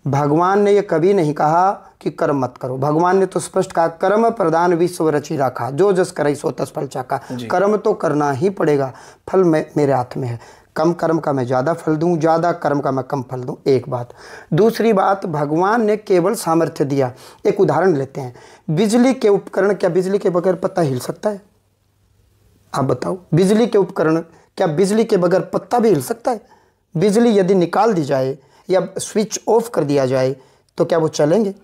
भगवान ने ये कभी नहीं कहा कि कर्म मत करो। भगवान ने तो स्पष्ट कहा, कर्म प्रधान विश्व रचि राखा, जो जस करे सो तस फल चाखा। कर्म तो करना ही पड़ेगा, फल मेरे हाथ में है। कम कर्म का मैं ज़्यादा फल दूं, ज़्यादा कर्म का मैं कम फल दूं, एक बात। दूसरी बात, भगवान ने केवल सामर्थ्य दिया। एक उदाहरण लेते हैं, बिजली के उपकरण, क्या बिजली के बगैर पत्ता हिल सकता है? आप बताओ, बिजली के उपकरण, क्या बिजली के बगैर पत्ता भी हिल सकता है? बिजली यदि निकाल दी जाए या स्विच ऑफ कर दिया जाए तो क्या वो चलेंगे?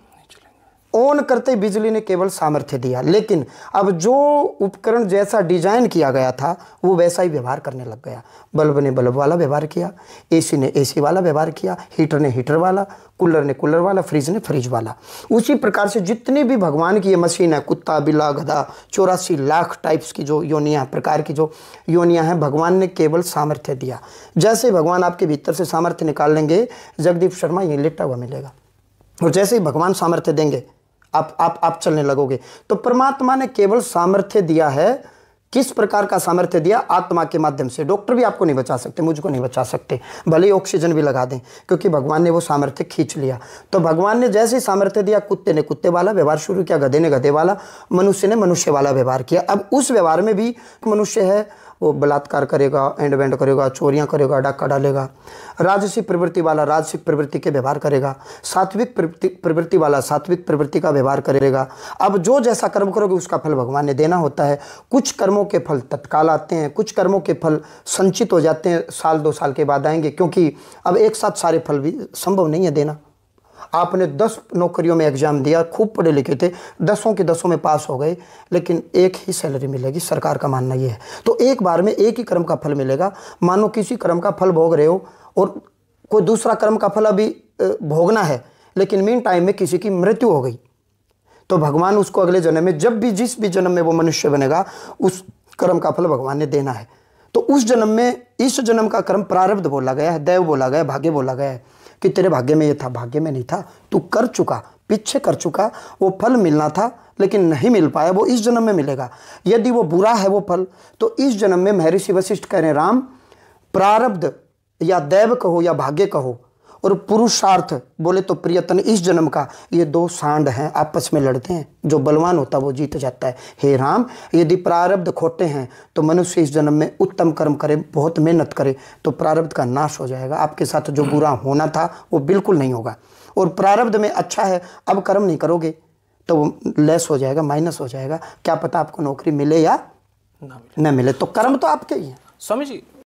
ऑन करते ही बिजली ने केवल सामर्थ्य दिया, लेकिन अब जो उपकरण जैसा डिजाइन किया गया था वो वैसा ही व्यवहार करने लग गया। बल्ब ने बल्ब वाला व्यवहार किया, एसी ने एसी वाला व्यवहार किया, हीटर ने हीटर वाला, कूलर ने कूलर वाला, फ्रिज ने फ्रिज वाला। उसी प्रकार से जितनी भी भगवान की ये मशीन है, कुत्ता बिल्ला गधा, 84 लाख टाइप्स की जो योनियाँ, प्रकार की जो योनियाँ हैं, भगवान ने केवल सामर्थ्य दिया। जैसे भगवान आपके भीतर से सामर्थ्य निकाल लेंगे, जगदीप शर्मा ये लेटा हुआ मिलेगा, और जैसे ही भगवान सामर्थ्य देंगे आप चलने लगोगे। तो परमात्मा ने केवल सामर्थ्य दिया है। किस प्रकार का सामर्थ्य दिया? आत्मा के माध्यम से। डॉक्टर भी आपको नहीं बचा सकते, मुझको नहीं बचा सकते, भले ही ऑक्सीजन भी लगा दें, क्योंकि भगवान ने वो सामर्थ्य खींच लिया। तो भगवान ने जैसे ही सामर्थ्य दिया, कुत्ते ने कुत्ते वाला व्यवहार शुरू किया, गधे ने गधे वाला, मनुष्य ने मनुष्य वाला व्यवहार किया। अब उस व्यवहार में भी मनुष्य है, वो बलात्कार करेगा, एंड वेंड करेगा, चोरियां करेगा, डाका डालेगा। राजसिक प्रवृत्ति वाला राजसिक प्रवृत्ति के व्यवहार करेगा, सात्विक प्रवृत्ति वाला सात्विक प्रवृत्ति का व्यवहार करेगा। अब जो जैसा कर्म करोगे उसका फल भगवान ने देना होता है। कुछ कर्मों के फल तत्काल आते हैं, कुछ कर्मों के फल संचित हो जाते हैं, साल 2 साल के बाद आएंगे, क्योंकि अब एक साथ सारे फल भी संभव नहीं है देना। आपने 10 नौकरियों में एग्जाम दिया, खूब पढ़े लिखे थे, 10 के 10 में पास हो गए, लेकिन एक ही सैलरी मिलेगी, सरकार का मानना ये है। तो एक बार में एक ही कर्म का फल मिलेगा। मानो किसी कर्म का फल भोग रहे हो और कोई दूसरा कर्म का फल अभी भोगना है, लेकिन मीन टाइम में किसी की मृत्यु हो गई, तो भगवान उसको अगले जन्म में, जब भी जिस भी जन्म में वो मनुष्य बनेगा, उस कर्म का फल भगवान ने देना है। तो उस जन्म में, इस जन्म का कर्म प्रारब्ध बोला गया है, दैव बोला गया है, भाग्य बोला गया है, कि तेरे भाग्य में ये था, भाग्य में नहीं था, तू कर चुका, पीछे कर चुका, वो फल मिलना था लेकिन नहीं मिल पाया, वो इस जन्म में मिलेगा। यदि वो बुरा है वो फल, तो इस जन्म में महर्षि वशिष्ठ कह रहे हैं, राम, प्रारब्ध या दैव कहो या भाग्य कहो, और पुरुषार्थ बोले तो प्रियतन, इस जन्म का, ये 2 सांड हैं, आपस में लड़ते हैं, जो बलवान होता है वो जीत जाता है। हे राम, यदि प्रारब्ध खोटे हैं तो मनुष्य इस जन्म में उत्तम कर्म करे, बहुत मेहनत करे, तो प्रारब्ध का नाश हो जाएगा। आपके साथ जो बुरा होना था वो बिल्कुल नहीं होगा, और प्रारब्ध में अच्छा है, अब कर्म नहीं करोगे तो वो लेस हो जाएगा, माइनस हो जाएगा। क्या पता आपको नौकरी मिले या न मिले, तो कर्म तो आपके ही है। स्वामी जी,